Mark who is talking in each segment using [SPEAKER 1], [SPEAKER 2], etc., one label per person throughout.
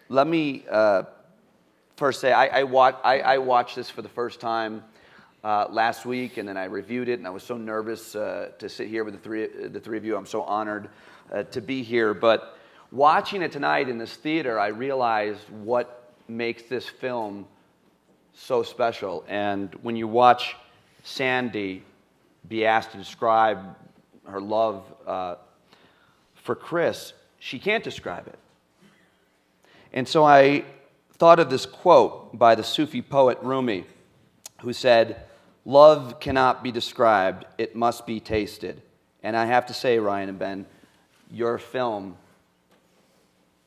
[SPEAKER 1] let me first say I watched this for the first time last week, and then I reviewed it, and I was so nervous to sit here with the three of you. I'm so honored to be here. But watching it tonight in this theater, I realized what makes this film so special. And when you watch Sandy be asked to describe her love for Chris, she can't describe it. And so I thought of this quote by the Sufi poet Rumi, who said, "Love cannot be described, it must be tasted." And I have to say, Ryan and Ben, your film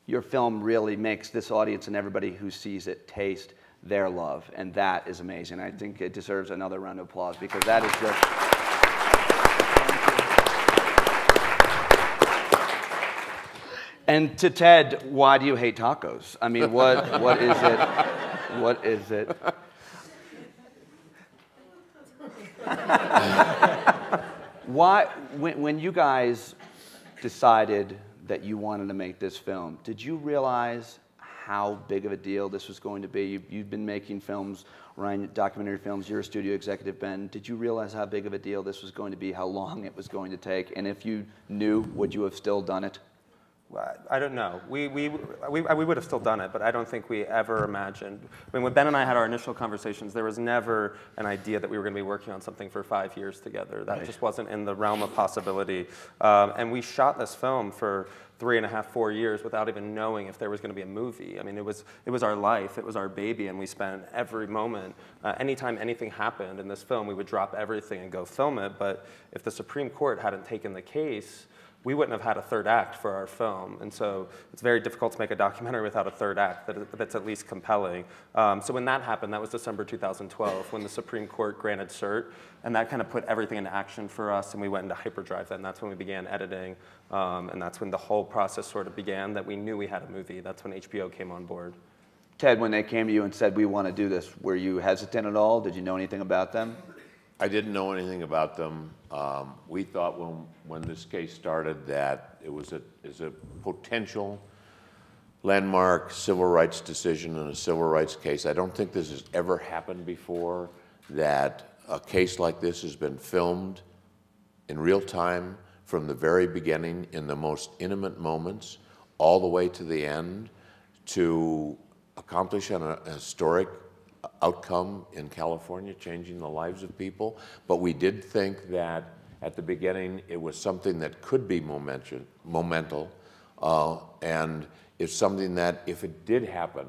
[SPEAKER 1] really makes this audience and everybody who sees it taste their love, and that is amazing. I think it deserves another round of applause, because that is just... And to Ted, why do you hate tacos? I mean, what is it? What is it? Why, when you guys decided that you wanted to make this film, did you realize how big of a deal this was going to be? You've been making films, Ryan, documentary films, you're a studio executive, Ben. Did you realize how big of a deal this was going to be, how long it was going to take? And if you knew, would you have still done it?
[SPEAKER 2] Well, I don't know. We would have still done it, but I don't think we ever imagined. I mean, when Ben and I had our initial conversations, there was never an idea that we were going to be working on something for 5 years together. That just wasn't in the realm of possibility. And we shot this film for 3.5, 4 years without even knowing if there was going to be a movie. I mean, it was our life, it was our baby, and we spent every moment. Anytime anything happened in this film, we would drop everything and go film it. But if the Supreme Court hadn't taken the case, we wouldn't have had a third act for our film. And so it's very difficult to make a documentary without a third act that's at least compelling. So when that happened, that was December 2012, when the Supreme Court granted cert, and that kind of put everything into action for us, and we went into hyperdrive then. That's when we began editing, and that's when the whole process sort of began, that we knew we had a movie. That's when HBO came on board.
[SPEAKER 1] Ted, when they came to you and said, "We want to do this," were you hesitant at all? Did you know anything about them?
[SPEAKER 3] I didn't know anything about them. We thought when this case started that it was a potential landmark civil rights decision in a civil rights case. I don't think this has ever happened before, that a case like this has been filmed in real time from the very beginning in the most intimate moments all the way to the end to accomplish a historic outcome in California, changing the lives of people. But we did think that at the beginning it was something that could be momental, and it's something that if it did happen,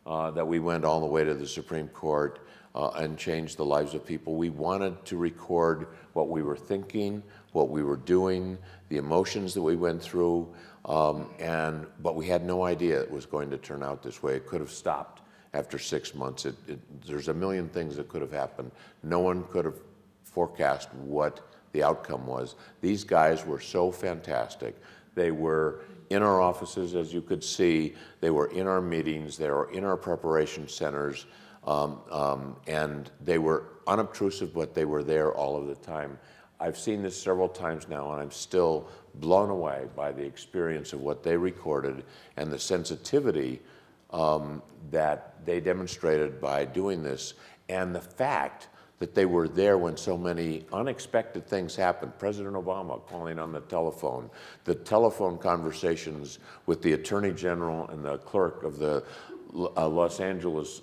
[SPEAKER 3] that we went all the way to the Supreme Court and changed the lives of people. We wanted to record what we were thinking, what we were doing, the emotions that we went through, but we had no idea it was going to turn out this way. It could have stopped after 6 months. There's a million things that could have happened. No one could have forecast what the outcome was. These guys were so fantastic. They were in our offices, as you could see. They were in our meetings. They were in our preparation centers. And they were unobtrusive, but they were there all of the time. I've seen this several times now, and I'm still blown away by the experience of what they recorded and the sensitivity that they demonstrated by doing this, and the fact that they were there when so many unexpected things happened. President Obama calling on the telephone conversations with the Attorney General and the clerk of the Los Angeles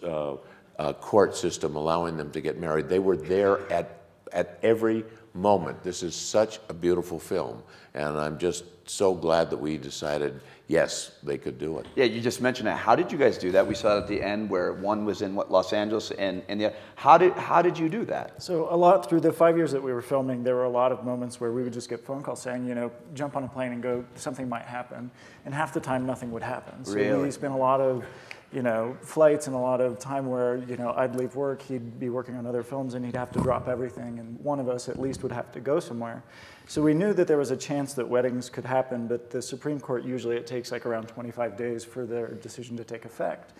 [SPEAKER 3] court system, allowing them to get married. They were there at every moment. This is such a beautiful film, and I'm just so glad that we decided, yes, they could do it.
[SPEAKER 1] Yeah, you just mentioned that. How did you guys do that? We saw it at the end where one was in Los Angeles, and the how did you do that?
[SPEAKER 4] So a lot through the 5 years that we were filming, there were a lot of moments where we would just get phone calls saying, you know, jump on a plane and go, something might happen, and half the time nothing would happen. So
[SPEAKER 1] really?
[SPEAKER 4] We spent a lot of, you know, flights and a lot of time where, you know, I'd leave work, he'd be working on other films, and he'd have to drop everything, and one of us at least would have to go somewhere. So we knew that there was a chance that weddings could happen, but the Supreme Court, usually it takes like around 25 days for their decision to take effect.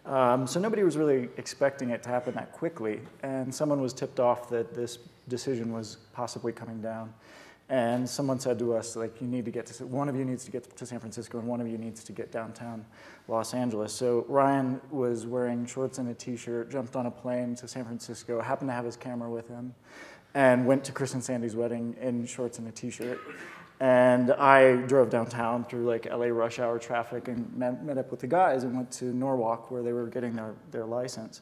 [SPEAKER 4] So nobody was really expecting it to happen that quickly, and someone was tipped off that this decision was possibly coming down. And someone said to us, like, one of you needs to get to San Francisco and one of you needs to get downtown Los Angeles. So Ryan was wearing shorts and a t-shirt, jumped on a plane to San Francisco, happened to have his camera with him, and went to Chris and Sandy's wedding in shorts and a t-shirt. And I drove downtown through like LA rush hour traffic and met up with the guys and went to Norwalk where they were getting their license.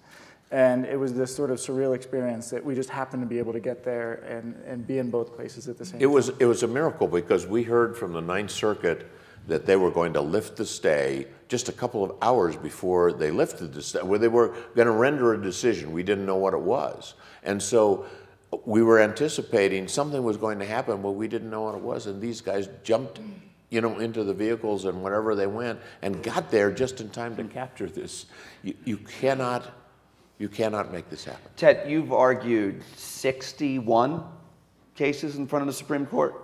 [SPEAKER 4] And it was this sort of surreal experience that we just happened to be able to get there and be in both places at the same time.
[SPEAKER 3] It was a miracle because we heard from the Ninth Circuit that they were going to lift the stay just a couple of hours before they lifted the stay, where they were going to render a decision. We didn't know what it was. And so we were anticipating something was going to happen, but we didn't know what it was. And these guys jumped, into the vehicles and wherever they went and got there just in time to capture this. You cannot make this happen.
[SPEAKER 1] Ted, you've argued 61 cases in front of the Supreme Court,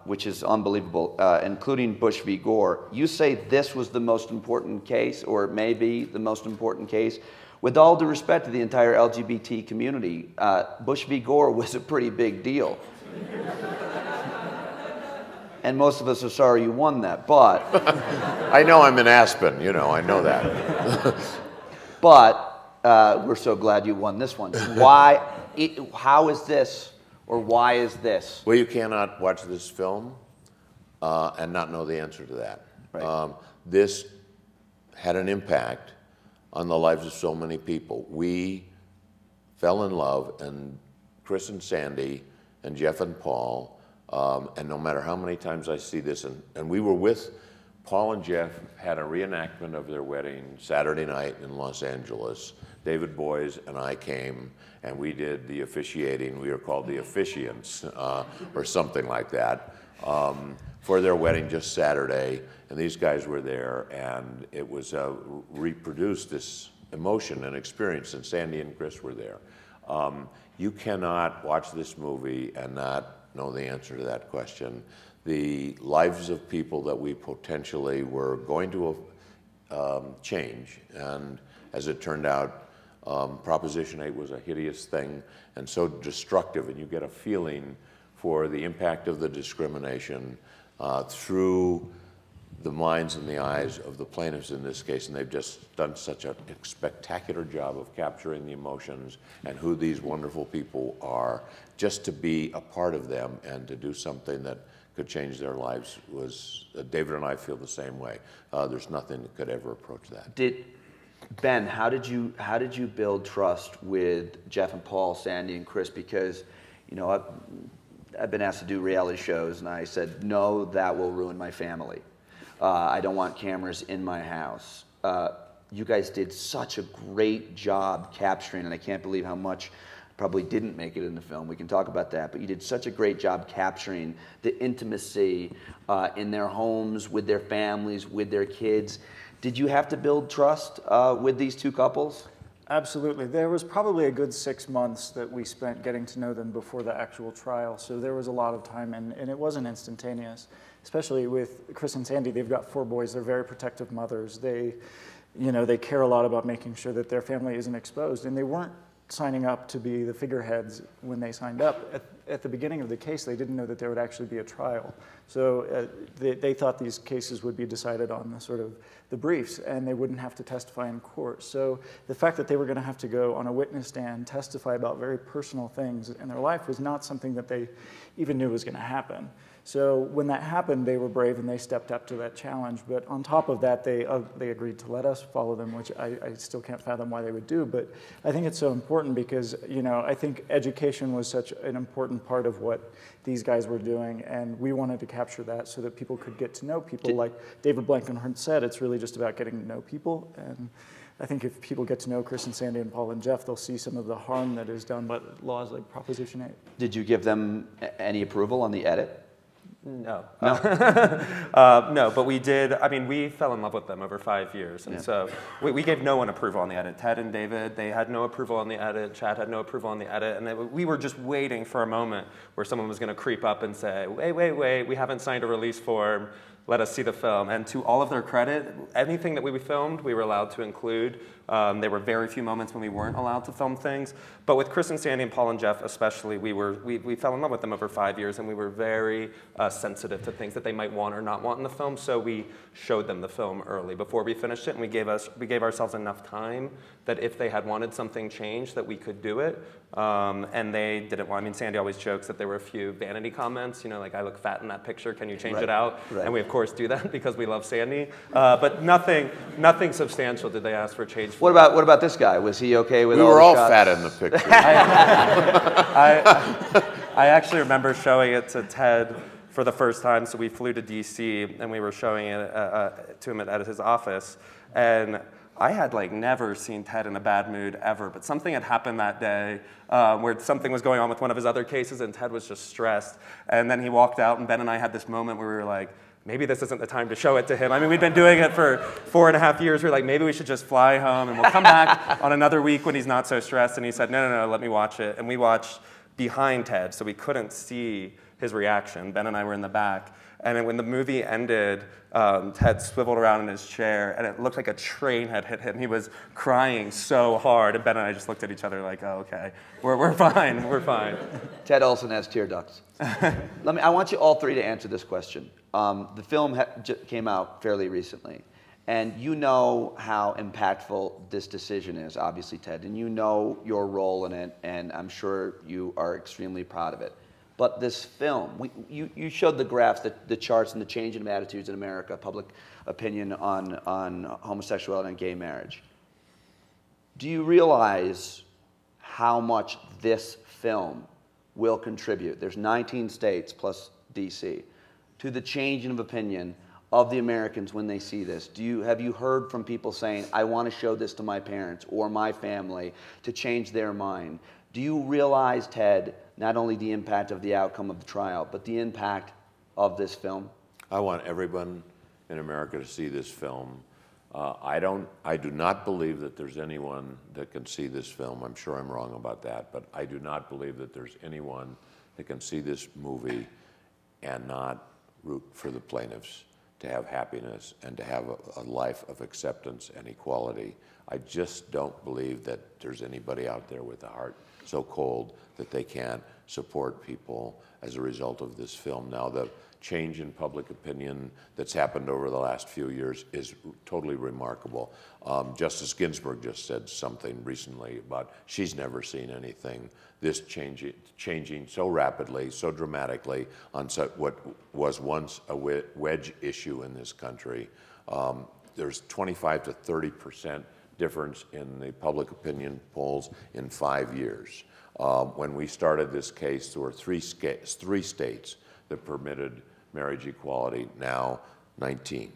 [SPEAKER 1] which is unbelievable, including Bush v. Gore. You say this was the most important case, or maybe the most important case. With all due respect to the entire LGBT community, Bush v. Gore was a pretty big deal. And most of us are sorry you won that, but...
[SPEAKER 3] I know I'm in Aspen, I know that.
[SPEAKER 1] But we're so glad you won this one. How is this, or why is this?
[SPEAKER 3] Well, you cannot watch this film and not know the answer to that.
[SPEAKER 1] Right.
[SPEAKER 3] This had an impact on the lives of so many people. We fell in love, and Chris and Sandy and Jeff and Paul, and no matter how many times I see this, and we were with Paul and Jeff, had a reenactment of their wedding Saturday night in Los Angeles. David Boies and I came, and we did the officiating. We were called the officiants, or something like that, for their wedding just Saturday. And these guys were there, and it was reproduced this emotion and experience, and Sandy and Chris were there. You cannot watch this movie and not know the answer to that question. The lives of people that we potentially were going to change, and as it turned out, Proposition 8 was a hideous thing and so destructive, and you get a feeling for the impact of the discrimination through the minds and the eyes of the plaintiffs in this case, and they've just done such a spectacular job of capturing the emotions and who these wonderful people are. Just to be a part of them and to do something that could change their lives was, David and I feel the same way. There's nothing that could ever approach that.
[SPEAKER 1] Ben, how did you build trust with Jeff and Paul, Sandy and Chris? Because, I've been asked to do reality shows, and I said, no, that will ruin my family. I don't want cameras in my house. You guys did such a great job capturing, and I can't believe how much probably didn't make it in the film. We can talk about that, but you did such a great job capturing the intimacy in their homes, with their families, with their kids. Did you have to build trust with these two couples?
[SPEAKER 4] Absolutely. There was probably a good 6 months that we spent getting to know them before the actual trial, so there was a lot of time, and it wasn't instantaneous. Especially with Chris and Sandy, they've got 4 boys. They're very protective mothers. They care a lot about making sure that their family isn't exposed, and they weren't signing up to be the figureheads when they signed up. At the beginning of the case, they didn't know that there would actually be a trial. So they thought these cases would be decided on the briefs, and they wouldn't have to testify in court. So the fact that they were going to have to go on a witness stand, testify about very personal things in their life was not something that they even knew was going to happen. So when that happened, they were brave and they stepped up to that challenge. But on top of that, they agreed to let us follow them, which I still can't fathom why they would do. But I think it's so important because, I think education was such an important part of what these guys were doing. And we wanted to capture that so that people could get to know people. Like David Blankenhorn said, it's really just about getting to know people. And I think if people get to know Chris and Sandy and Paul and Jeff, they'll see some of the harm that is done by laws like Proposition 8.
[SPEAKER 1] Did you give them any approval on the edit?
[SPEAKER 2] No.
[SPEAKER 1] No?
[SPEAKER 2] No, but we did. I mean, we fell in love with them over 5 years. And so we gave no one approval on the edit. Ted and David, they had no approval on the edit. Chad had no approval on the edit. And we were just waiting for a moment where someone was going to creep up and say, wait, we haven't signed a release form. let us see the film. And to all of their credit, anything that we filmed, we were allowed to include. There were very few moments when we weren't allowed to film things. But with Chris and Sandy and Paul and Jeff especially, we fell in love with them over 5 years, and we were very sensitive to things that they might want or not want in the film. So we showed them the film early before we finished it, and we gave ourselves enough time that if they had wanted something changed, that we could do it. And they didn't want. I mean, Sandy always jokes that there were a few vanity comments, like I look fat in that picture. Can you change it out?
[SPEAKER 1] Right.
[SPEAKER 2] And we of course do that because we love Sandy. But nothing substantial did they ask for change.
[SPEAKER 1] What about this guy? Was he okay with
[SPEAKER 3] We
[SPEAKER 1] all
[SPEAKER 3] were
[SPEAKER 1] the
[SPEAKER 3] all
[SPEAKER 1] shots?
[SPEAKER 3] fat in the picture.
[SPEAKER 2] I actually remember showing it to Ted for the first time. So we flew to DC and we were showing it to him at his office. And I had never seen Ted in a bad mood ever, but something had happened that day where something was going on with one of his other cases and Ted was just stressed. And then he walked out and Ben and I had this moment where we were like, maybe this isn't the time to show it to him. I mean, we'd been doing it for 4.5 years. We were like, maybe we should just fly home and we'll come back on another week when he's not so stressed. And he said, no, let me watch it. And we watched behind Ted, so we couldn't see his reaction. Ben and I were in the back. And then when the movie ended, Ted swiveled around in his chair, and it looked like a train had hit him. He was crying so hard, and Ben and I just looked at each other like, oh, okay, we're fine, we're fine.
[SPEAKER 1] Ted Olson has tear ducts. I want you all three to answer this question. The film came out fairly recently, and you know how impactful this decision is, obviously, Ted, and you know your role in it, and I'm sure you are extremely proud of it. But this film, you showed the graphs, the charts, and the change in attitudes in America, public opinion on homosexuality and gay marriage. Do you realize how much this film will contribute? There's 19 states plus DC to the changing of opinion of the Americans when they see this. Have you heard from people saying, I want to show this to my parents or my family to change their mind? Do you realize, Ted, not only the impact of the outcome of the trial, but the impact of this film?
[SPEAKER 3] I want everyone in America to see this film. I do not believe that there's anyone that can see this film. I'm sure I'm wrong about that, but I do not believe that there's anyone that can see this movie and not root for the plaintiffs to have happiness and to have a life of acceptance and equality. I just don't believe that there's anybody out there with a heart so cold that they can't support people as a result of this film. Now, the change in public opinion that's happened over the last few years is totally remarkable. Justice Ginsburg just said something recently about she's never seen anything this changing so rapidly, so dramatically on what was once a wedge issue in this country. There's 25 to 30% difference in the public opinion polls in 5 years. When we started this case, there were three states that permitted marriage equality, now 19.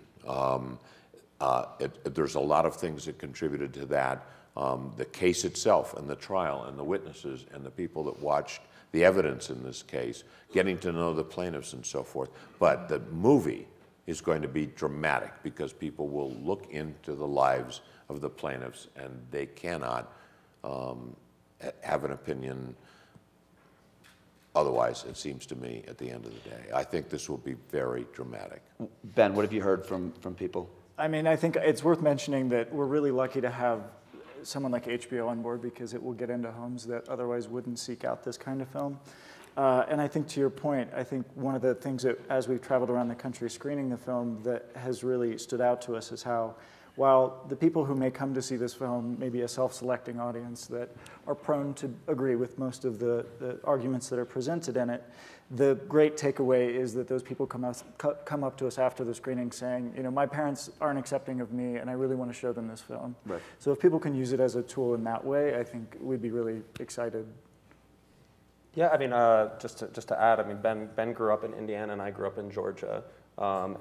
[SPEAKER 3] There's a lot of things that contributed to that. The case itself and the trial and the witnesses and the people that watched the evidence in this case, getting to know the plaintiffs and so forth. But the movie is going to be dramatic because people will look into the lives of the plaintiffs and they cannot have an opinion otherwise, it seems to me, at the end of the day. I think this will be very dramatic.
[SPEAKER 1] Ben, what have you heard from people?
[SPEAKER 4] I mean, I think it's worth mentioning that we're really lucky to have someone like HBO on board because it will get into homes that otherwise wouldn't seek out this kind of film. And I think to your point, I think one of the things that as we've traveled around the country screening the film that has really stood out to us is how while the people who may come to see this film may be a self-selecting audience that are prone to agree with most of the arguments that are presented in it, the great takeaway is that those people come up to us after the screening saying, you know, my parents aren't accepting of me and I really want to show them this film.
[SPEAKER 1] Right.
[SPEAKER 4] So if people can use it as a tool in that way, I think we'd be really excited.
[SPEAKER 2] Yeah, I mean, just to add, I mean, Ben grew up in Indiana and I grew up in Georgia,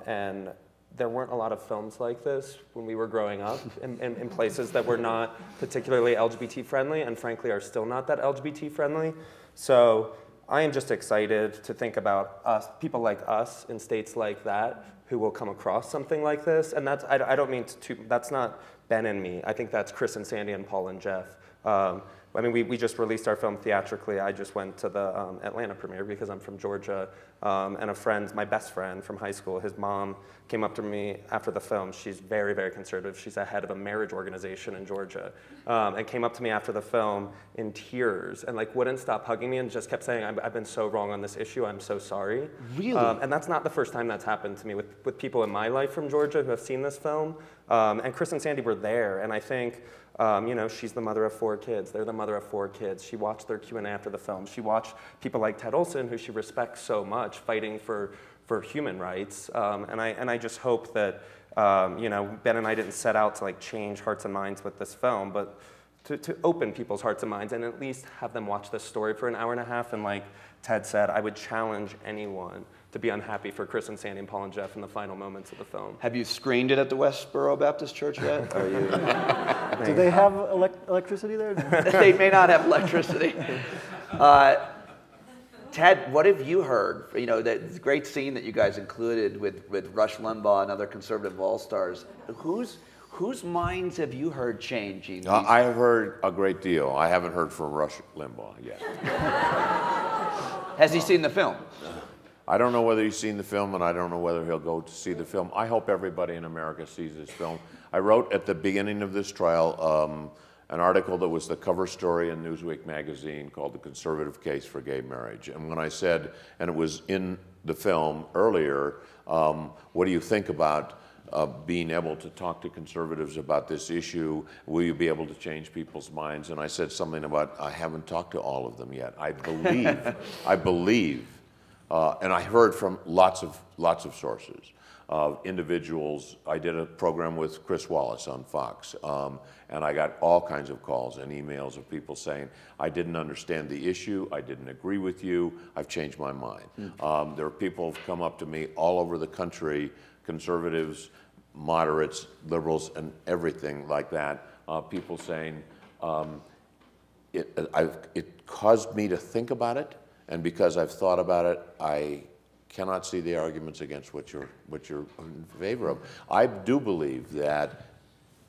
[SPEAKER 2] and there weren't a lot of films like this when we were growing up in places that were not particularly LGBT friendly and frankly are still not that LGBT friendly. So I am just excited to think about people like us in states like that who will come across something like this. And that's, I don't mean to, that's not Ben and me. I think that's Chris and Sandy and Paul and Jeff. I mean, we just released our film theatrically. I just went to the Atlanta premiere because I'm from Georgia, and a friend, my best friend from high school, his mom came up to me after the film. She's very, very conservative. She's the head of a marriage organization in Georgia, and came up to me after the film in tears and like wouldn't stop hugging me and just kept saying, I've been so wrong on this issue. I'm so sorry.
[SPEAKER 1] Really?
[SPEAKER 2] And that's not the first time that's happened to me with people in my life from Georgia who have seen this film. And Chris and Sandy were there, and I think, you know, she's the mother of 4 kids. They're the mother of 4 kids. She watched their Q&A after the film. She watched people like Ted Olson, who she respects so much, fighting for human rights. And I just hope that, you know, Ben and I didn't set out to like change hearts and minds with this film, but to open people's hearts and minds and at least have them watch this story for an hour and a half. And like Ted said, I would challenge anyone to be unhappy for Chris and Sandy and Paul and Jeff in the final moments of the film.
[SPEAKER 1] Have you screened it at the Westboro Baptist Church yet? Are you?
[SPEAKER 4] Do they have electricity there?
[SPEAKER 1] They may not have electricity. Ted, what have you heard? You know, that great scene that you guys included with Rush Limbaugh and other conservative all-stars. Whose minds have you heard changing?
[SPEAKER 3] I have heard a great deal. I haven't heard from Rush Limbaugh yet.
[SPEAKER 1] Has he seen the film?
[SPEAKER 3] I don't know whether he's seen the film, and I don't know whether he'll go to see the film. I hope everybody in America sees this film. I wrote at the beginning of this trial an article that was the cover story in Newsweek magazine called "The Conservative Case for Gay Marriage." And when I said, and it was in the film earlier, what do you think about being able to talk to conservatives about this issue? Will you be able to change people's minds? And I said something about, I haven't talked to all of them yet. I believe, and I heard from lots of sources, individuals. I did a program with Chris Wallace on Fox, and I got all kinds of calls and emails of people saying, I didn't understand the issue, I didn't agree with you, I've changed my mind. There are people who've come up to me all over the country, conservatives, moderates, liberals, and everything like that, people saying, it caused me to think about it, and because I've thought about it, I cannot see the arguments against what you're in favor of. I do believe that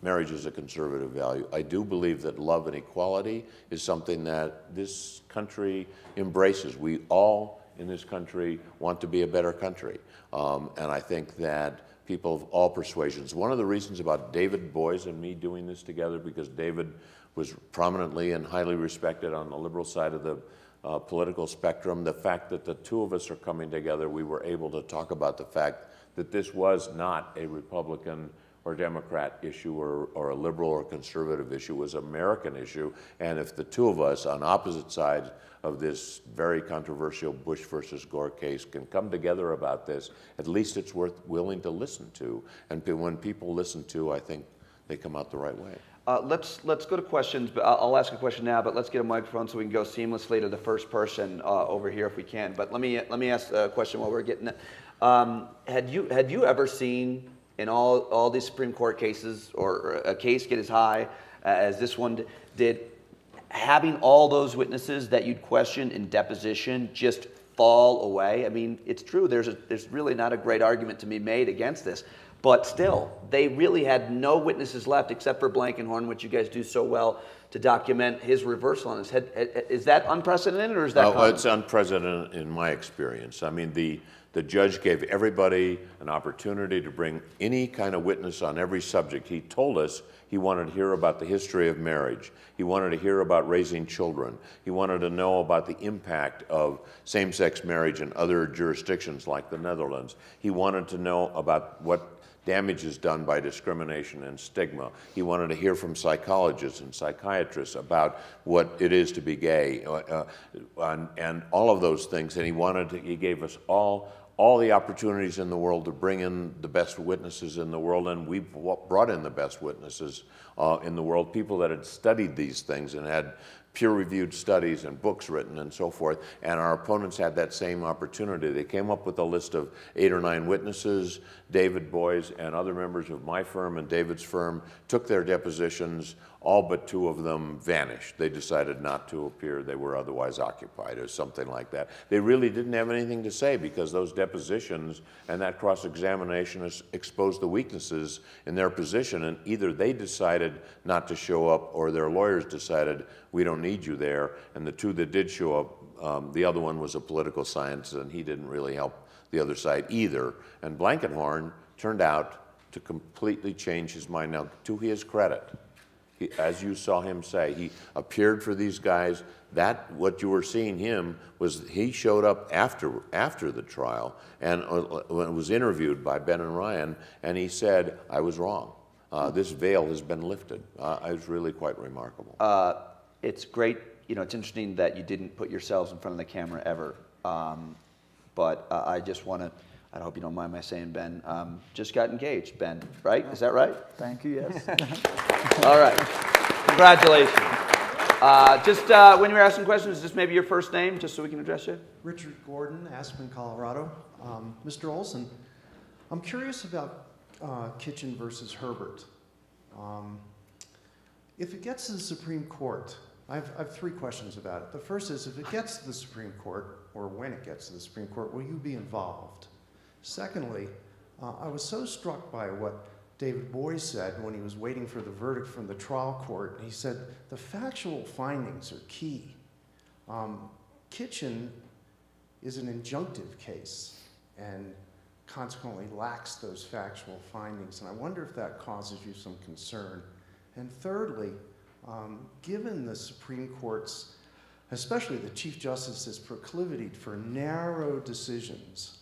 [SPEAKER 3] marriage is a conservative value. I do believe that love and equality is something that this country embraces. We all in this country want to be a better country. And I think that people of all persuasions, one of the reasons about David Boies and me doing this together, because David was prominently and highly respected on the liberal side of the political spectrum, the fact that the two of us are coming together, we were able to talk about the fact that this was not a Republican or Democrat issue or a liberal or conservative issue. It was an American issue, and if the two of us on opposite sides of this very controversial Bush versus Gore case can come together about this, at least it's worth willing to listen to. And when people listen to, I think they come out the right way.
[SPEAKER 1] Let's go to questions. But I'll ask a question now, but let's get a microphone so we can go seamlessly to the first person over here if we can. But let me ask a question while we're getting it. Had you ever seen in all these Supreme Court cases, or a case get as high as this one did, having all those witnesses that you'd question in deposition just fall away? I mean, it's true. There's really not a great argument to be made against this. But still, they really had no witnesses left except for Blankenhorn, which you guys do so well to document his reversal on his head. Is that unprecedented, or is that common?
[SPEAKER 3] It's unprecedented in my experience. I mean, the judge gave everybody an opportunity to bring any kind of witness on every subject. He told us he wanted to hear about the history of marriage. He wanted to hear about raising children. He wanted to know about the impact of same-sex marriage in other jurisdictions like the Netherlands. He wanted to know about what damage is done by discrimination and stigma. He wanted to hear from psychologists and psychiatrists about what it is to be gay, and all of those things. And he gave us all the opportunities in the world to bring in the best witnesses in the world, and we brought in the best witnesses in the world, people that had studied these things and had peer-reviewed studies and books written and so forth, and our opponents had that same opportunity. They came up with a list of 8 or 9 witnesses. David Boies and other members of my firm and David's firm took their depositions. All but 2 of them vanished. They decided not to appear. They were otherwise occupied or something like that. They really didn't have anything to say because those depositions and that cross-examination exposed the weaknesses in their position, and either they decided not to show up or their lawyers decided we don't need need you there. And the two that did show up, the other one was a political science, and he didn't really help the other side either. And Blankenhorn turned out to completely change his mind. Now, to his credit, as you saw him say, he appeared for these guys. That, what you were seeing him was he showed up after the trial and was interviewed by Ben and Ryan, and he said, I was wrong. This veil has been lifted. It was really quite remarkable.
[SPEAKER 1] It's great, you know, it's interesting that you didn't put yourselves in front of the camera ever. But I just want to, I hope you don't mind my saying, Ben, just got engaged, Ben, right? Is that right?
[SPEAKER 4] Thank you, yes.
[SPEAKER 1] All right. Congratulations. Just when you're asking questions, just maybe your first name, just so we can address you.
[SPEAKER 5] Richard Gordon, Aspen, Colorado. Mr. Olson, I'm curious about Kitchen versus Herbert. If it gets to the Supreme Court, I have three questions about it. The first is, if it gets to the Supreme Court, or when it gets to the Supreme Court, will you be involved? Secondly, I was so struck by what David Boies said when he was waiting for the verdict from the trial court. He said, the factual findings are key. Kitchen is an injunctive case and consequently lacks those factual findings. And I wonder if that causes you some concern. And thirdly, given the Supreme Court's, especially the Chief Justice's proclivity for narrow decisions,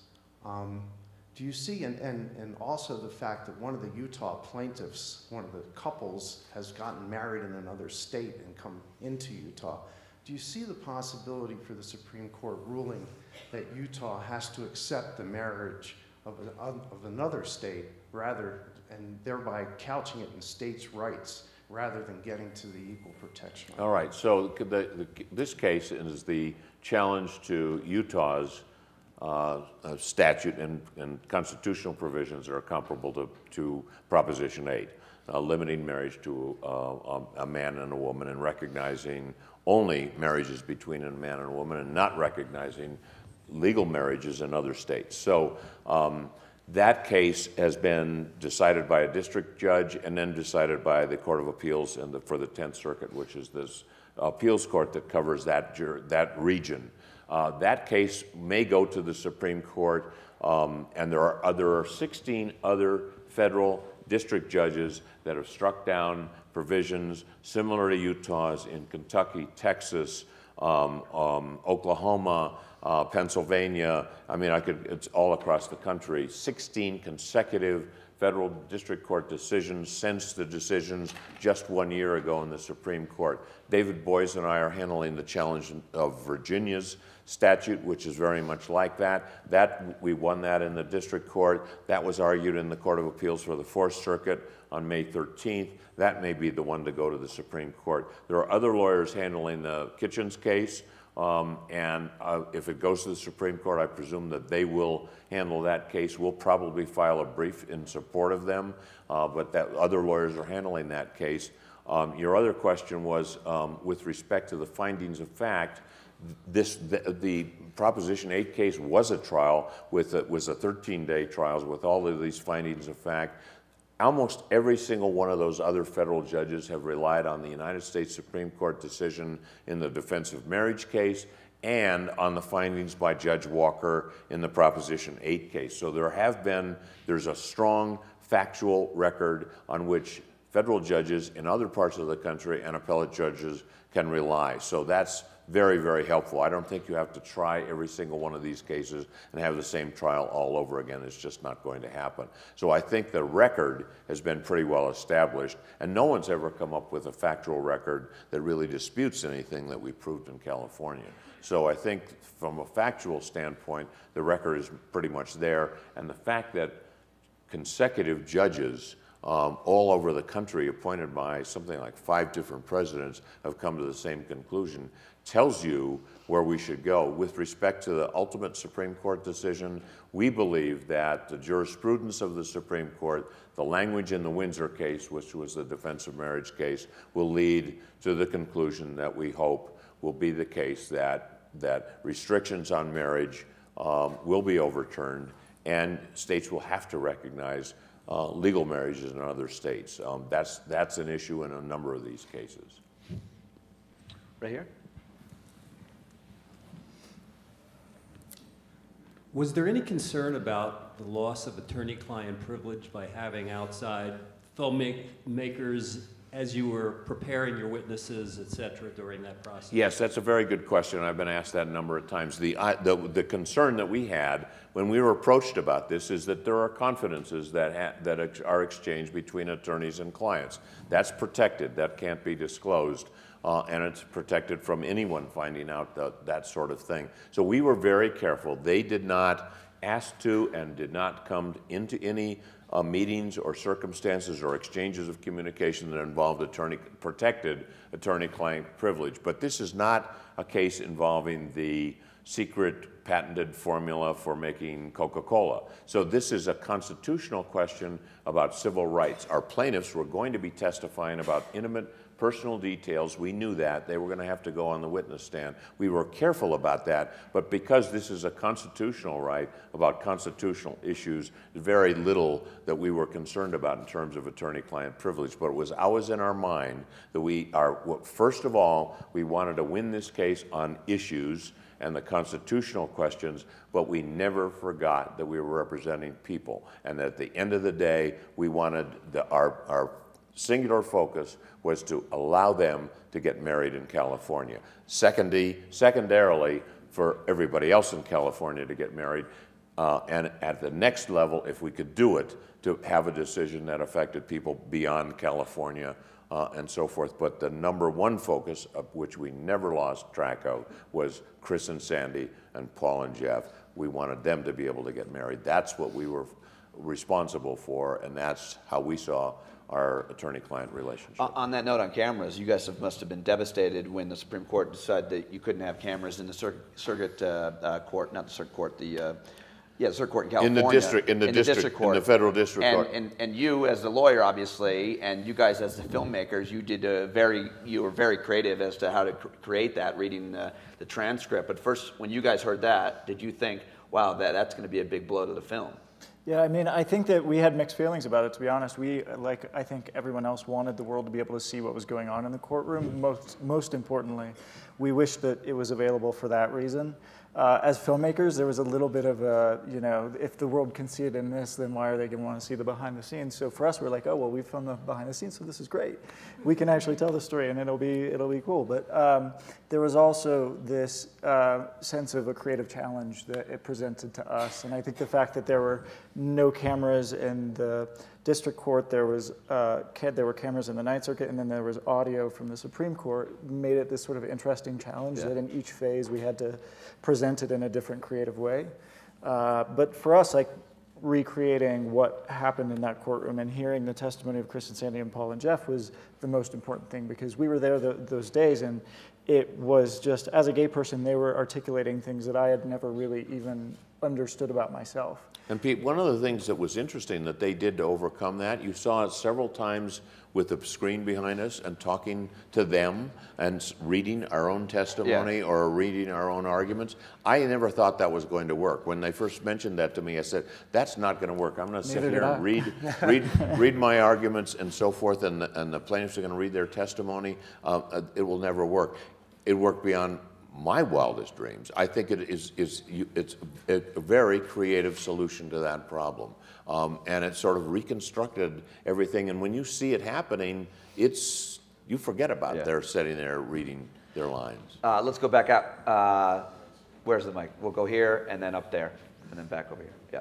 [SPEAKER 5] do you see, and also the fact that one of the Utah plaintiffs, one of the couples, has gotten married in another state and come into Utah, do you see the possibility for the Supreme Court ruling that Utah has to accept the marriage of another state rather, and thereby couching it in states' rights rather than getting to the equal protection?
[SPEAKER 3] All right, so this case is the challenge to Utah's statute and constitutional provisions that are comparable to Proposition 8, limiting marriage to a man and a woman and recognizing only marriages between a man and a woman and not recognizing legal marriages in other states. So that case has been decided by a district judge and then decided by the Court of Appeals for the 10th Circuit, which is this appeals court that covers that region. That case may go to the Supreme Court, and there are 16 other federal district judges that have struck down provisions similar to Utah's in Kentucky, Texas, Oklahoma, Pennsylvania. I mean, it's all across the country. 16 consecutive federal district court decisions since the decisions just 1 year ago in the Supreme Court. David Boies and I are handling the challenge of Virginia's statute, which is very much like that. We won that in the district court. That was argued in the Court of Appeals for the 4th Circuit on May 13th. That may be the one to go to the Supreme Court. There are other lawyers handling the Kitchens case. If it goes to the Supreme Court, I presume that they will handle that case. We'll probably file a brief in support of them, but that other lawyers are handling that case. Your other question was with respect to the findings of fact. The Proposition 8 case was a trial was a 13-day trial with all of these findings of fact. Almost every single one of those other federal judges have relied on the United States Supreme Court decision in the defense of marriage case and on the findings by Judge Walker in the Proposition 8 case. So there's a strong factual record on which federal judges in other parts of the country and appellate judges can rely. So that's very, very helpful. I don't think you have to try every single one of these cases and have the same trial all over again. It's just not going to happen. So I think the record has been pretty well established, and no one's ever come up with a factual record that really disputes anything that we proved in California. So I think from a factual standpoint, the record is pretty much there, and the fact that consecutive judges all over the country, appointed by something like 5 different presidents, have come to the same conclusion, tells you where we should go. With respect to the ultimate Supreme Court decision, we believe that the jurisprudence of the Supreme Court, the language in the Windsor case, which was the defense of marriage case, will lead to the conclusion that we hope will be the case that restrictions on marriage will be overturned and states will have to recognize legal marriages in other states. That's an issue in a number of these cases.
[SPEAKER 1] Right here.
[SPEAKER 6] Was there any concern about the loss of attorney-client privilege by having outside filmmakers as you were preparing your witnesses, et cetera, during that process?
[SPEAKER 3] Yes, that's a very good question. I've been asked that a number of times. The concern that we had when we were approached about this is that there are confidences that are exchanged between attorneys and clients. That's protected. That can't be disclosed. And it's protected from anyone finding out that sort of thing. So we were very careful. They did not ask to and did not come into any meetings or circumstances or exchanges of communication that involved protected attorney-client privilege. But this is not a case involving the secret patented formula for making Coca-Cola. So this is a constitutional question about civil rights. Our plaintiffs were going to be testifying about intimate personal details. We knew that. They were going to have to go on the witness stand. We were careful about that, but because this is a constitutional right about constitutional issues, very little that we were concerned about in terms of attorney-client privilege, but it was always in our mind that first of all, we wanted to win this case on issues and the constitutional questions, but we never forgot that we were representing people, and that at the end of the day, we wanted our singular focus was to allow them to get married in California. Secondarily, for everybody else in California to get married, and at the next level, if we could do it, to have a decision that affected people beyond California and so forth. But the number one focus, of which we never lost track of, was Chris and Sandy and Paul and Jeff. We wanted them to be able to get married. That's what we were responsible for, and that's how we saw our attorney-client relationship.
[SPEAKER 1] On that note on cameras, you guys must have been devastated when the Supreme Court decided that you couldn't have cameras in the circuit court, not the circuit court, the circuit court in California.
[SPEAKER 3] In the district court. In the federal district court.
[SPEAKER 1] And you as the lawyer, obviously, and you guys as the filmmakers, you were very creative as to how to create that, reading the transcript. But first, when you guys heard that, did you think, wow, that's going to be a big blow to the film?
[SPEAKER 4] Yeah, I mean, I think that we had mixed feelings about it, to be honest. We, like I think everyone else, wanted the world to be able to see what was going on in the courtroom. Most importantly, we wished that it was available for that reason. As filmmakers, there was a little bit of a, if the world can see it in this, then why are they going to want to see the behind the scenes? So for us, we're like, oh, well, we filmed the behind the scenes, so this is great. We can actually tell the story, and it'll be cool. But there was also this sense of a creative challenge that it presented to us. And I think the fact that there were no cameras in the district court, there were cameras in the Ninth Circuit, and then there was audio from the Supreme Court, made it this sort of interesting challenge that in each phase we had to present it in a different creative way. But for us, like recreating what happened in that courtroom and hearing the testimony of Chris and Sandy and Paul and Jeff was the most important thing, because we were there those days, and it was just, as a gay person, they were articulating things that I had never really even understood about myself.
[SPEAKER 3] And Pete, one of the things that was interesting that they did to overcome that, you saw it several times with the screen behind us and talking to them and reading our own testimony or reading our own arguments. I never thought that was going to work. When they first mentioned that to me, I said, that's not going to work. I'm going to sit here and read my arguments and so forth, and the plaintiffs are going to read their testimony. It will never work. It worked beyond my wildest dreams. I think it's a very creative solution to that problem. And it sort of reconstructed everything. And when you see it happening, you forget about they're sitting there reading their lines.
[SPEAKER 1] Let's go back out. Where's the mic? We'll go here and then up there and then back over here. Yeah.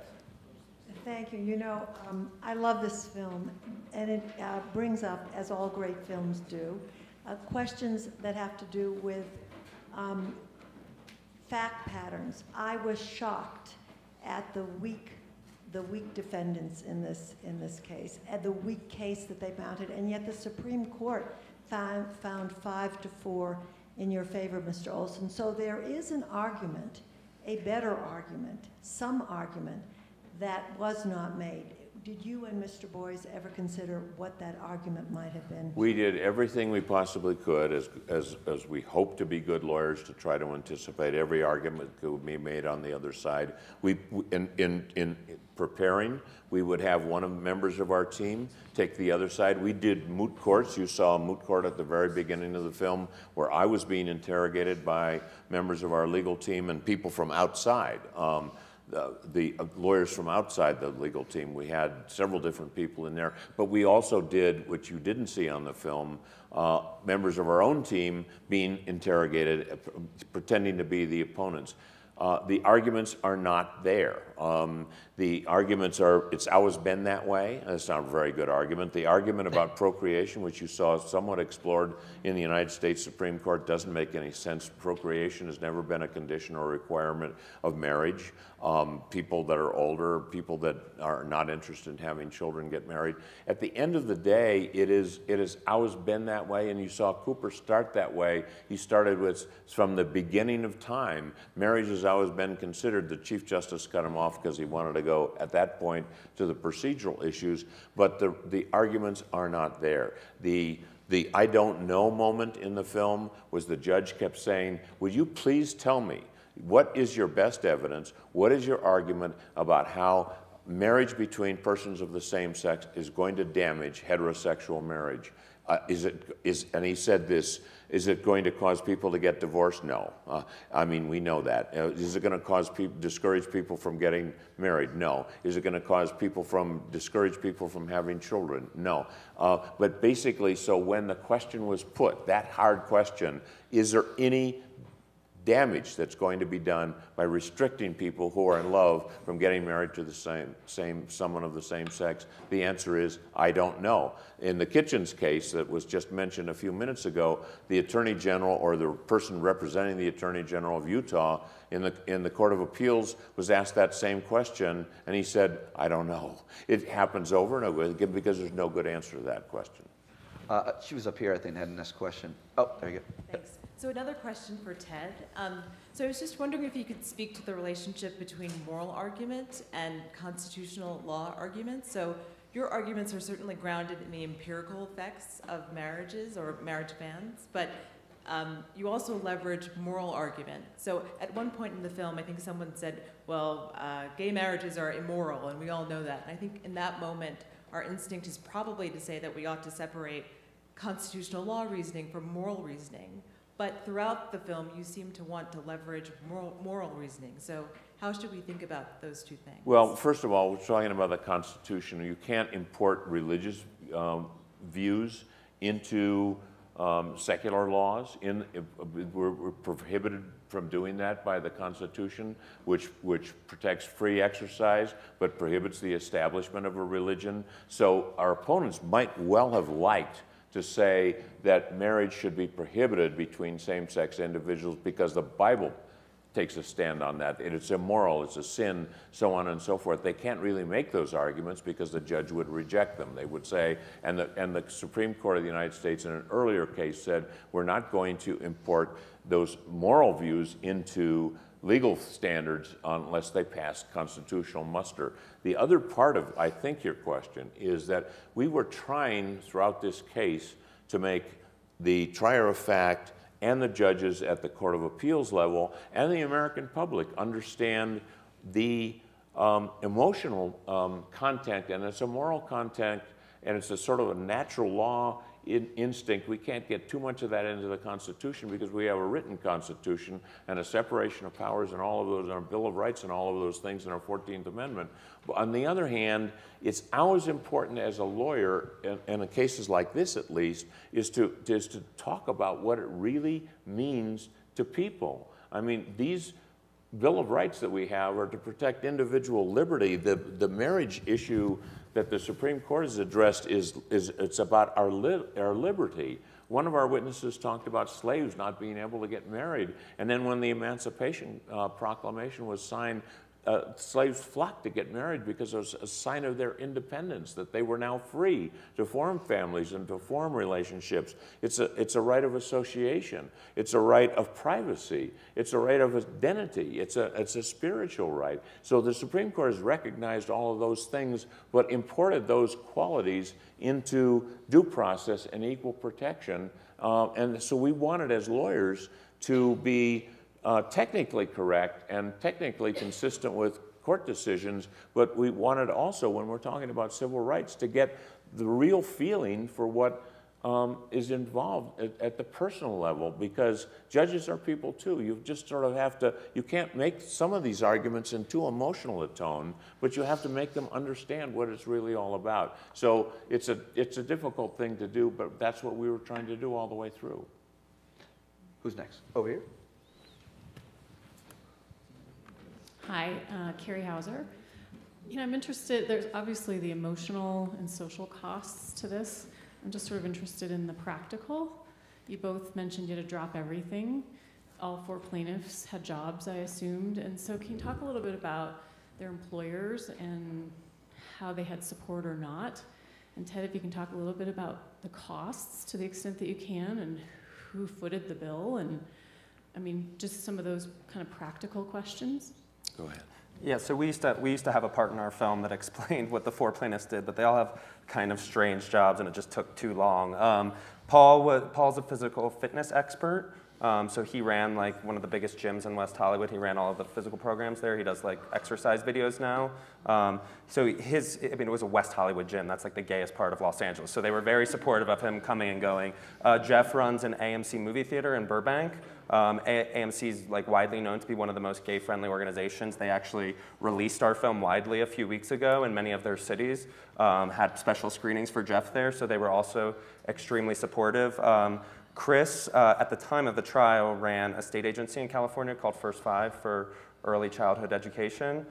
[SPEAKER 7] Thank you. I love this film, and it brings up, as all great films do, questions that have to do with fact patterns. I was shocked at the weak defendants in this case, at the weak case that they mounted, and yet the Supreme Court found 5-4 in your favor, Mr. Olson. So there is an argument, a better argument, some argument that was not made. did you and Mr. Boies ever consider what that argument might have been?
[SPEAKER 3] We did everything we possibly could, as we hope to be good lawyers, to try to anticipate every argument that could be made on the other side. In preparing, we would have one of the members of our team take the other side. We did moot courts. You saw a moot court at the very beginning of the film where I was being interrogated by members of our legal team and people from outside. The lawyers from outside the legal team. We had several different people in there, but we also did, which you didn't see on the film, members of our own team being interrogated, pretending to be the opponents. The arguments are not there. The arguments are, it's always been that way. That's not a very good argument. The argument about procreation, which you saw somewhat explored in the United States Supreme Court, doesn't make any sense. Procreation has never been a condition or requirement of marriage. People that are older, people that are not interested in having children get married. At the end of the day, it has always been that way, and you saw Cooper start that way. He started with, from the beginning of time, marriage has always been considered. The Chief Justice cut him off because he wanted to go, at that point, to the procedural issues, but the arguments are not there. The I don't know moment in the film was the judge kept saying, would you please tell me, what is your best evidence? What is your argument about how marriage between persons of the same sex is going to damage heterosexual marriage? And he said this, is it going to cause people to get divorced? No. I mean, we know that. Is it going to discourage people from getting married? No. Is it going to discourage people from having children? No. But basically, so when the question was put, that hard question, is there any damage that's going to be done by restricting people who are in love from getting married to the someone of the same sex? The answer is, I don't know. In the Kitchens case that was just mentioned a few minutes ago, the Attorney General, or the person representing the Attorney General of Utah in the Court of Appeals, was asked that same question, and he said, I don't know. It happens over and over again because there's no good answer to that question.
[SPEAKER 1] She was up here, I think, had the next question. Oh, there you go.
[SPEAKER 8] Thanks. So another question for Ted. So I was just wondering if you could speak to the relationship between moral argument and constitutional law arguments. So your arguments are certainly grounded in the empirical effects of marriages or marriage bans, but you also leverage moral argument. So at one point in the film, I think someone said, well, gay marriages are immoral, and we all know that. And I think in that moment, our instinct is probably to say that we ought to separate constitutional law reasoning from moral reasoning. But throughout the film, you seem to want to leverage moral reasoning. So how should we think about those two things?
[SPEAKER 3] Well, first of all, we're talking about the Constitution. You can't import religious views into secular laws. We're prohibited from doing that by the Constitution, which protects free exercise but prohibits the establishment of a religion. So our opponents might well have liked to say that marriage should be prohibited between same-sex individuals because the Bible takes a stand on that. It's immoral, it's a sin, so on and so forth. They can't really make those arguments because the judge would reject them. They would say, and the Supreme Court of the United States in an earlier case said, we're not going to import those moral views into legal standards unless they pass constitutional muster. The other part of, I think, your question is that we were trying throughout this case to make the trier of fact and the judges at the Court of Appeals level and the American public understand the emotional content, and it's a moral content, and it's a sort of a natural law instinct. We can't get too much of that into the Constitution because we have a written Constitution and a separation of powers and all of those, and a Bill of Rights and all of those things in our 14th Amendment. But on the other hand, it's always important as a lawyer, and in cases like this at least, is to talk about what it really means to people. I mean, these Bill of Rights that we have are to protect individual liberty. The marriage issue that the Supreme Court has addressed it's about our liberty. One of our witnesses talked about slaves not being able to get married, and then when the Emancipation Proclamation was signed, slaves flocked to get married because it was a sign of their independence, that they were now free to form families and to form relationships. It's a right of association. It's a right of privacy. It's a right of identity. It's a spiritual right. So the Supreme Court has recognized all of those things, but imported those qualities into due process and equal protection. And so we wanted, as lawyers, to be technically correct and technically consistent with court decisions, but we wanted also, when we're talking about civil rights, to get the real feeling for what is involved at the personal level, because judges are people too. You just sort of have to, you can't make some of these arguments in too emotional a tone, but you have to make them understand what it's really all about. So it's a difficult thing to do, but that's what we were trying to do all the way through.
[SPEAKER 1] Who's next? Over here.
[SPEAKER 9] Hi, Carrie Hauser. You know, I'm interested, there's obviously the emotional and social costs to this. I'm just sort of interested in the practical. You both mentioned you had to drop everything. All 4 plaintiffs had jobs, I assumed. And so can you talk a little bit about their employers and how they had support or not? And Ted, if you can talk a little bit about the costs to the extent that you can, and who footed the bill, and I mean, just some of those kind of practical questions.
[SPEAKER 3] Go ahead.
[SPEAKER 2] Yeah, so we used to have a part in our film that explained what the 4 plaintiffs did, but they all have kind of strange jobs, and it just took too long. Paul's a physical fitness expert, so he ran like one of the biggest gyms in West Hollywood. He ran all of the physical programs there. He does like exercise videos now. So it was a West Hollywood gym. That's like the gayest part of Los Angeles. So they were very supportive of him coming and going. Jeff runs an AMC movie theater in Burbank. AMC is like widely known to be one of the most gay-friendly organizations. They actually released our film widely a few weeks ago, and many of their cities had special screenings for Jeff there, so they were also extremely supportive. Chris, at the time of the trial, ran a state agency in California called First Five for early childhood education.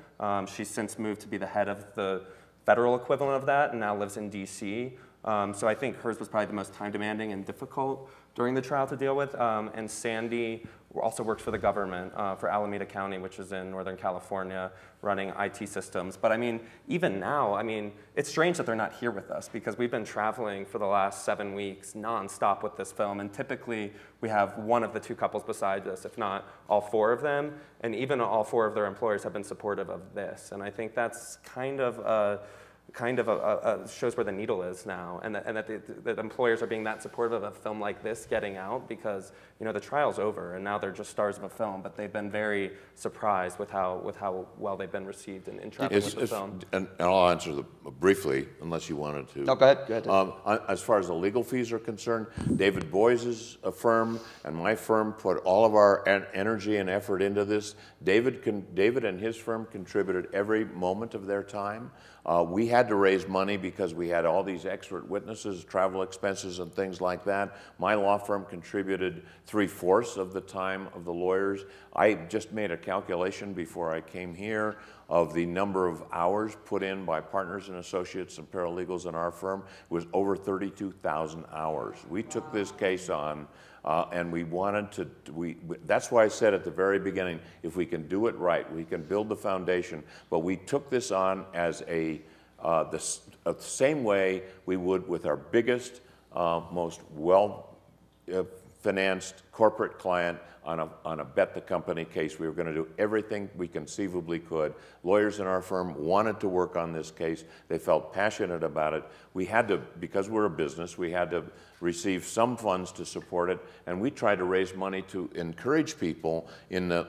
[SPEAKER 2] She's since moved to be the head of the federal equivalent of that and now lives in DC. So I think hers was probably the most time demanding and difficult during the trial to deal with. And Sandy also works for the government, for Alameda County, which is in Northern California, running IT systems. But I mean, even now, I mean, it's strange that they're not here with us because we've been traveling for the last 7 weeks nonstop with this film. And typically we have one of the 2 couples beside us, if not all 4 of them. And even all 4 of their employers have been supportive of this. And I think that's kind of shows where the needle is now, and that the employers are being that supportive of a film like this getting out, because you know the trial's over and now they're just stars of a film, but they've been very surprised with how well they've been received in traveling with the film.
[SPEAKER 3] And I'll answer briefly, unless you wanted to.
[SPEAKER 1] No, go ahead. Go ahead.
[SPEAKER 3] As far as the legal fees are concerned, David Boies' firm and my firm put all of our energy and effort into this. David and his firm contributed every moment of their time. We had to raise money because we had all these expert witnesses, travel expenses and things like that. My law firm contributed 3/4 of the time of the lawyers. I just made a calculation before I came here of the number of hours put in by partners and associates and paralegals in our firm. It was over 32,000 hours. We took this case on and we wanted to, that's why I said at the very beginning, if we can do it right, we can build the foundation. But we took this on as the same way we would with our biggest, most well-financed corporate client on a bet the company case. We were going to do everything we conceivably could. Lawyers in our firm wanted to work on this case. They felt passionate about it. We had to, because we're a business, we had to receive some funds to support it, and we tried to raise money to encourage people in the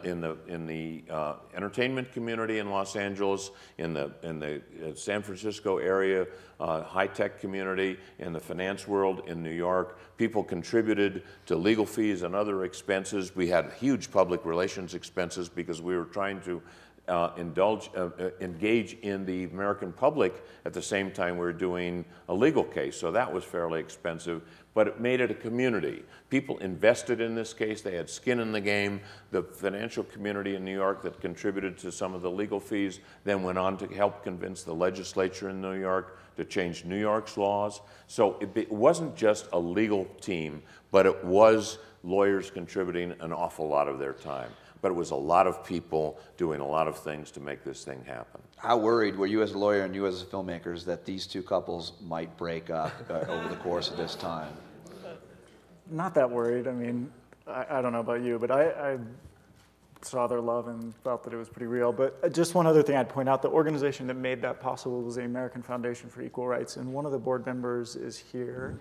[SPEAKER 3] entertainment community in Los Angeles, in the San Francisco area, high-tech community, in the finance world in New York. People contributed to legal fees and other expenses. We had huge public relations expenses because we were trying to engage in the American public at the same time we were doing a legal case. So that was fairly expensive, but it made it a community. People invested in this case. They had skin in the game. The financial community in New York that contributed to some of the legal fees then went on to help convince the legislature in New York to change New York's laws. So it wasn't just a legal team, but it was lawyers contributing an awful lot of their time. but it was a lot of people doing a lot of things to make this thing happen.
[SPEAKER 1] How worried were you as a lawyer and you as a filmmakers that these two couples might break up over the course of this time?
[SPEAKER 4] Not that worried. I mean, I don't know about you, but I saw their love and felt that it was pretty real. But just one other thing I'd point out, the organization that made that possible was the American Foundation for Equal Rights, and one of the board members is here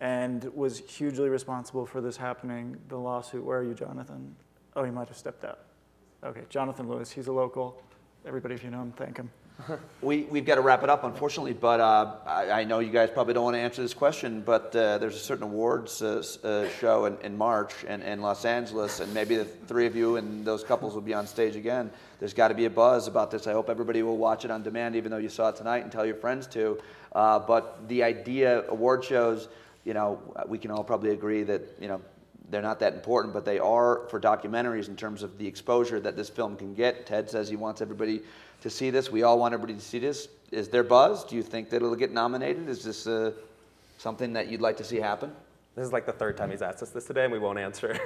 [SPEAKER 4] and was hugely responsible for this happening, the lawsuit. Where are you, Jonathan? Oh, he might have stepped out. Okay, Jonathan Lewis, he's a local. Everybody, if you know him, thank him.
[SPEAKER 1] We've got to wrap it up, unfortunately, but I know you guys probably don't want to answer this question, but there's a certain awards show in March in Los Angeles, and maybe the three of you and those couples will be on stage again. There's got to be a buzz about this. I hope everybody will watch it on demand, even though you saw it tonight, and tell your friends to. But the idea, award shows, you know, we can all probably agree that, you know, they're not that important, but they are for documentaries in terms of the exposure that this film can get. Ted says he wants everybody to see this. We all want everybody to see this. Is there buzz? Do you think that it'll get nominated? Is this something that you'd like to see happen?
[SPEAKER 2] This is like the third time he's asked us this today, and we won't answer.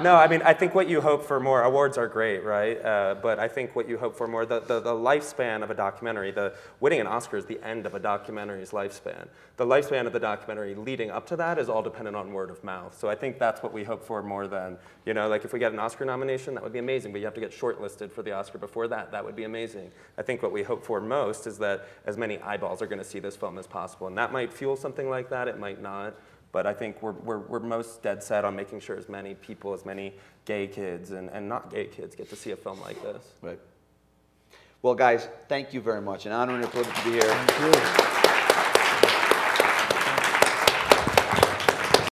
[SPEAKER 2] No, I mean, I think what you hope for more, awards are great, right? But I think what you hope for more, the lifespan of a documentary, winning an Oscar is the end of a documentary's lifespan. The lifespan of the documentary leading up to that is all dependent on word of mouth. So I think that's what we hope for more than, you know, like if we get an Oscar nomination, that would be amazing, but you have to get shortlisted for the Oscar before that. That would be amazing. I think what we hope for most is that as many eyeballs are going to see this film as possible. And that might fuel something like that, it might not. But I think we're most dead set on making sure as many people, as many gay kids and not gay kids get to see a film like this.
[SPEAKER 1] Right. Well, guys, thank you very much. An honor and a privilege to be here.
[SPEAKER 4] Thank you.